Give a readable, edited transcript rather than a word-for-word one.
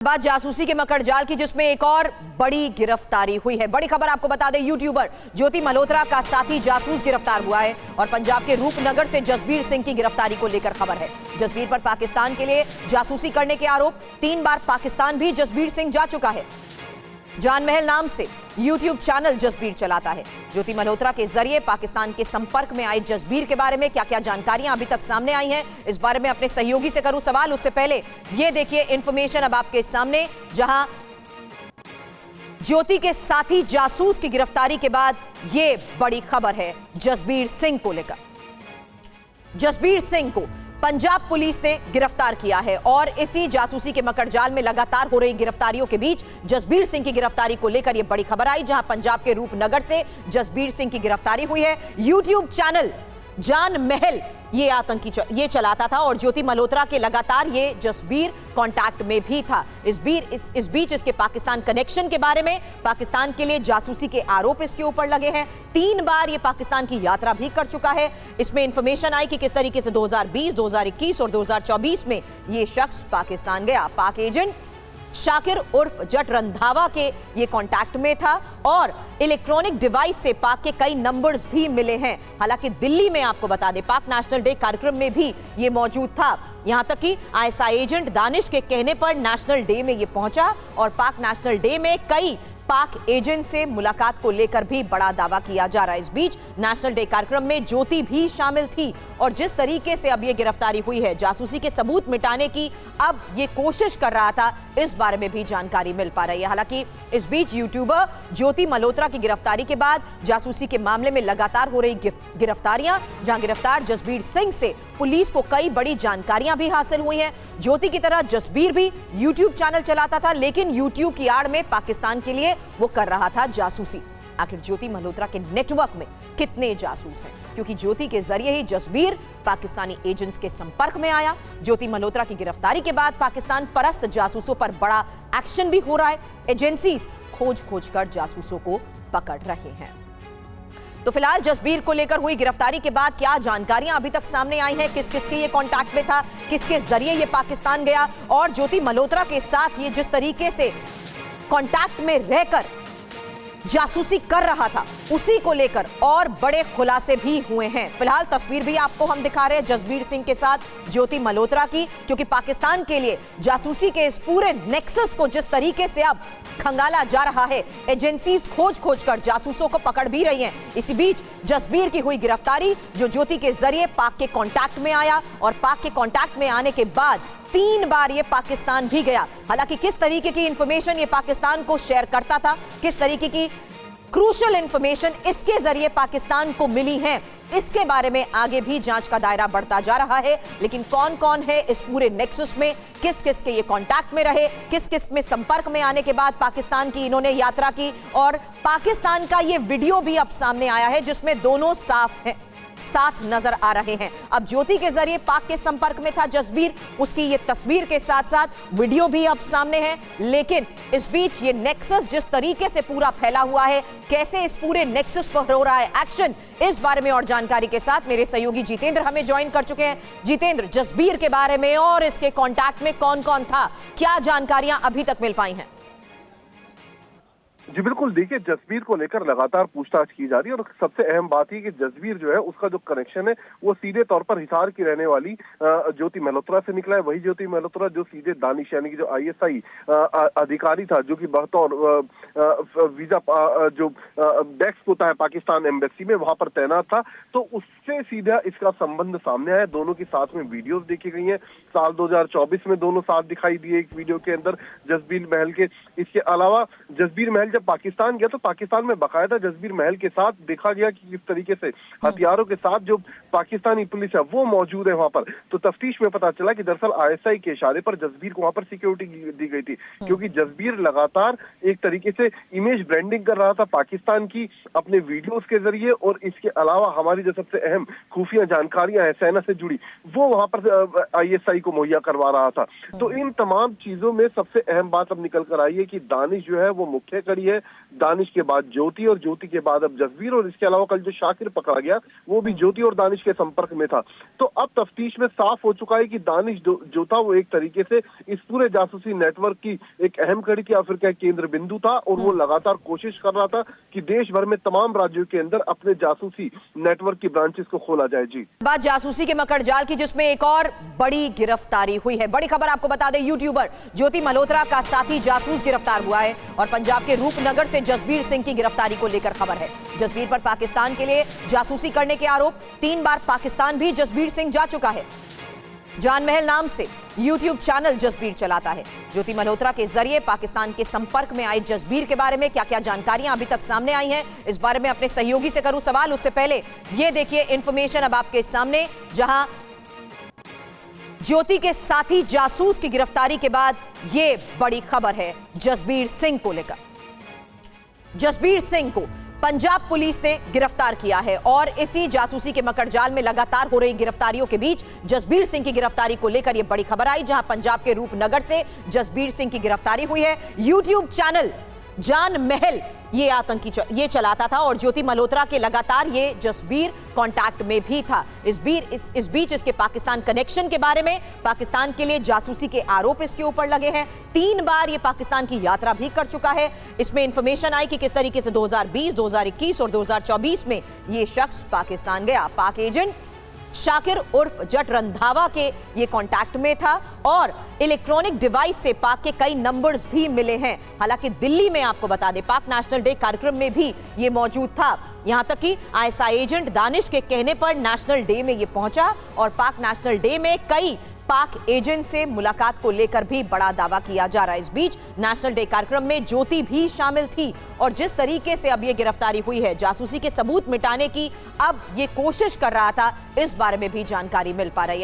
बात जासूसी के मकड़जाल की, जिसमें एक और बड़ी गिरफ्तारी हुई है। बड़ी खबर आपको बता दें, यूट्यूबर ज्योति मल्होत्रा का साथी जासूस गिरफ्तार हुआ है और पंजाब के रूपनगर से जसबीर सिंह की गिरफ्तारी को लेकर खबर है। जसबीर पर पाकिस्तान के लिए जासूसी करने के आरोप, 3 बार पाकिस्तान भी जसबीर सिंह जा चुका है। जान महल नाम से यूट्यूब चैनल जसबीर चलाता है। ज्योति मल्होत्रा के जरिए पाकिस्तान के संपर्क में आए जसबीर के बारे में क्या क्या जानकारियां अभी तक सामने आई हैं, इस बारे में अपने सहयोगी से करूं सवाल। उससे पहले ये देखिए इंफॉर्मेशन अब आपके सामने, जहां ज्योति के साथी जासूस की गिरफ्तारी के बाद ये बड़ी खबर है जसबीर सिंह को लेकर। जसबीर सिंह को पंजाब पुलिस ने गिरफ्तार किया है और इसी जासूसी के मकड़जाल में लगातार हो रही गिरफ्तारियों के बीच जसबीर सिंह की गिरफ्तारी को लेकर यह बड़ी खबर आई, जहां पंजाब के रूपनगर से जसबीर सिंह की गिरफ्तारी हुई है। यूट्यूब चैनल जान महल ये आतंकी ये चलाता था और ज्योति मल्होत्रा के लगातार ये जसबीर कांटेक्ट में भी था। इस बीच इसके पाकिस्तान कनेक्शन के बारे में, पाकिस्तान के लिए जासूसी के आरोप इसके ऊपर लगे हैं। 3 बार ये पाकिस्तान की यात्रा भी कर चुका है। इसमें इंफॉर्मेशन आई कि किस तरीके से 2020, 2021 और 2024 में ये शख्स पाकिस्तान गया। पाक एजेंट शाकिर उर्फ जट रंधावा के ये कांटेक्ट में था और इलेक्ट्रॉनिक डिवाइस से पाक के कई नंबर्स भी मिले हैं। हालांकि दिल्ली में आपको बता दें, पाक नेशनल डे कार्यक्रम में भी ये मौजूद था। यहां तक कि आईएसआई एजेंट दानिश के कहने पर नेशनल डे में ये पहुंचा और पाक नेशनल डे में कई पाक एजेंट से मुलाकात को लेकर भी बड़ा दावा किया जा रहा है। इस बीच नेशनल डे कार्यक्रम में ज्योति भी शामिल थी और जिस तरीके से अब ये गिरफ्तारी हुई है, जासूसी के सबूत मिटाने की अब ये कोशिश कर रहा था, इस बारे में भी जानकारी मिल पा रही है। हालांकि इस बीच यूट्यूबर ज्योति मल्होत्रा की गिरफ्तारी के बाद जासूसी के मामले में लगातार हो रही गिरफ्तारियां, जहां गिरफ्तार जसबीर सिंह से पुलिस को कई बड़ी जानकारियां भी हासिल हुई हैं। ज्योति की तरह जसबीर भी यूट्यूब चैनल चलाता था, लेकिन यूट्यूब की आड़ में पाकिस्तान के लिए वो कर रहा था जासूसी। आखिर ज्योति मल्होत्रा के नेटवर्क में कितने जासूस हैं, क्योंकि ज्योति के जरिए ही जसबीर पाकिस्तानी एजेंट्स के संपर्क में आया। ज्योति मल्होत्रा की गिरफ्तारी के बाद पाकिस्तान परस्त जासूसों पर बड़ा एक्शन भी हो रहा है। एजेंसीज खोज कर जासूसों को पकड़ रहे हैं। तो फिलहाल जसबीर को लेकर हुई गिरफ्तारी के बाद क्या जानकारियां अभी तक सामने आई हैं, किस किस के ये कांटेक्ट में था, किसके जरिए ये पाकिस्तान गया और ज्योति मल्होत्रा के साथ ये जिस तरीके से कांटेक्ट में रहकर जासूसी कर रहा था, उसी को लेकर और बड़े खुलासे भी हुए हैं। फिलहाल तस्वीर भी आपको हम दिखा रहे हैं जसबीर सिंह के साथ ज्योति मल्होत्रा की, क्योंकि पाकिस्तान के लिए जासूसी के इस पूरे नेक्सस को जिस तरीके से अब खंगाला जा रहा है, एजेंसीज खोज कर जासूसों को पकड़ भी रही हैं। इसी बीच जसबीर की हुई गिरफ्तारी, जो ज्योति के जरिए पाक के कांटेक्ट में आया और पाक के कांटेक्ट में आने के बाद 3 बार ये पाकिस्तान भी गया। हालांकि किस तरीके की इंफॉर्मेशन ये पाकिस्तान को शेयर करता था, किस तरीके की क्रूशियल इंफॉर्मेशन इसके जरिए पाकिस्तान को मिली है, इसके बारे में आगे भी जांच का दायरा बढ़ता जा रहा है। लेकिन कौन कौन है इस पूरे नेक्सस में, किस किस के ये कांटेक्ट में रहे, किस किस में संपर्क में आने के बाद पाकिस्तान की इन्होंने यात्रा की, और पाकिस्तान का ये वीडियो भी अब सामने आया है जिसमें दोनों साथ नजर आ रहे हैं। अब ज्योति के जरिए पाक के संपर्क में था जसबीर, उसकी ये तस्वीर के साथ साथ वीडियो भी अब सामने है। लेकिन इस बीच ये नेक्सस जिस तरीके से पूरा फैला हुआ है, कैसे इस पूरे नेक्सस पर हो रहा है एक्शन, इस बारे में और जानकारी के साथ मेरे सहयोगी जितेंद्र हमें ज्वाइन कर चुके हैं। जितेंद्र, जसबीर के बारे में और इसके कॉन्टैक्ट में कौन कौन था, क्या जानकारियां अभी तक मिल पाई हैं? जी बिल्कुल, देखिए जसबीर को लेकर लगातार पूछताछ की जा रही है और सबसे अहम बात है कि जसबीर जो है उसका जो कनेक्शन है वो सीधे तौर पर हिसार की रहने वाली ज्योति मल्होत्रा से निकला है। वही ज्योति मल्होत्रा जो सीधे दानिश यानी कि जो आईएसआई अधिकारी था, जो कि बतौर वीजा जो डेस्क होता है पाकिस्तान एम्बेसी में, वहां पर तैनात था, तो उससे सीधा इसका संबंध सामने आया। दोनों की साथ में वीडियोज देखी गई है। साल 2024 में दोनों साथ दिखाई दिए एक वीडियो के अंदर जसबीर महल के। इसके अलावा जसबीर महल जब पाकिस्तान गया तो पाकिस्तान में बाकायदा जसबीर महल के साथ देखा गया कि किस तरीके से हथियारों के साथ जो पाकिस्तानी पुलिस है वो मौजूद है वहां पर। तो तफ्तीश में पता चला कि दरअसल आईएसआई के इशारे पर जसबीर को वहां पर सिक्योरिटी दी गई थी, क्योंकि जसबीर लगातार एक तरीके से इमेज ब्रांडिंग कर रहा था पाकिस्तान की अपने वीडियोस के जरिए, और इसके अलावा हमारी जो सबसे अहम खुफिया जानकारियां हैं सेना से जुड़ी, वो वहां पर आईएसआई को मुहैया करवा रहा था। तो इन तमाम चीजों में सबसे अहम बात अब निकल कर आई है कि दानिश जो है वो मुख्य कड़ी खड़ी है। दानिश के बाद ज्योति और ज्योति के बाद अब जसबीर, और इसके अलावा कल जो शाकिर पकड़ा गया वो भी ज्योति और दानिश के संपर्क में था। तो अब तफ्तीश में साफ हो चुका है कि दानिश जो था वो एक तरीके से इस पूरे जासूसी नेटवर्क की एक अहम कड़ी की फिर क्या केंद्र बिंदु था, और वो लगातार कोशिश कर रहा था कि देश भर में तमाम राज्यों के अंदर अपने जासूसी नेटवर्क की ब्रांचेस को खोला जाए। जी, बात जासूसी के मकड़ जाल की, जिसमें एक और बड़ी गिरफ्तारी हुई है। बड़ी खबर आपको बता दें, यूट्यूबर ज्योति मल्होत्रा का साथी जासूस गिरफ्तार हुआ है और पंजाब के रूपनगर से जसबीर सिंह की गिरफ्तारी को लेकर खबर है। जसबीर पर पाकिस्तान के लिए जासूसी करने के आरोप, 3 बार पाकिस्तान भी जसबीर सिंह जा चुका है। जान महल नाम से यूट्यूब चैनल जसबीर चलाता है। ज्योति मल्होत्रा के जरिए पाकिस्तान के संपर्क में आए जसबीर के बारे में क्या क्या जानकारियां अभी तक सामने आई हैं, इस बारे में अपने सहयोगी से करूं सवाल। उससे पहले ये देखिए इंफॉर्मेशन अब आपके सामने, जहां ज्योति के साथी जासूस की गिरफ्तारी के बाद ये बड़ी खबर है जसबीर सिंह को लेकर। जसबीर सिंह को पंजाब पुलिस ने गिरफ्तार किया है और इसी जासूसी के मकड़जाल में लगातार हो रही गिरफ्तारियों के बीच जसबीर सिंह की गिरफ्तारी को लेकर यह बड़ी खबर आई, जहां पंजाब के रूपनगर से जसबीर सिंह की गिरफ्तारी हुई है। यूट्यूब चैनल जान महल ये आतंकी ये चलाता था और ज्योति मल्होत्रा के लगातार ये जसबीर कांटेक्ट में भी था। इस बीच इसके पाकिस्तान कनेक्शन के बारे में, पाकिस्तान के लिए जासूसी के आरोप इसके ऊपर लगे हैं। 3 बार ये पाकिस्तान की यात्रा भी कर चुका है। इसमें इंफॉर्मेशन आई कि किस तरीके से 2020, 2021 और 2024 में ये शख्स पाकिस्तान गया। पाक एजेंट शाकिर उर्फ जट रंधावा के ये कांटेक्ट में था और इलेक्ट्रॉनिक डिवाइस से पाक के कई नंबर्स भी मिले हैं। हालांकि दिल्ली में आपको बता दें, पाक नेशनल डे कार्यक्रम में भी ये मौजूद था। यहां तक कि आईएसआई एजेंट दानिश के कहने पर नेशनल डे में ये पहुंचा और पाक नेशनल डे में कई पाक एजेंट से मुलाकात को लेकर भी बड़ा दावा किया जा रहा है। इस बीच नेशनल डे कार्यक्रम में ज्योति भी शामिल थी और जिस तरीके से अब ये गिरफ्तारी हुई है, जासूसी के सबूत मिटाने की अब ये कोशिश कर रहा था, इस बारे में भी जानकारी मिल पा रही है।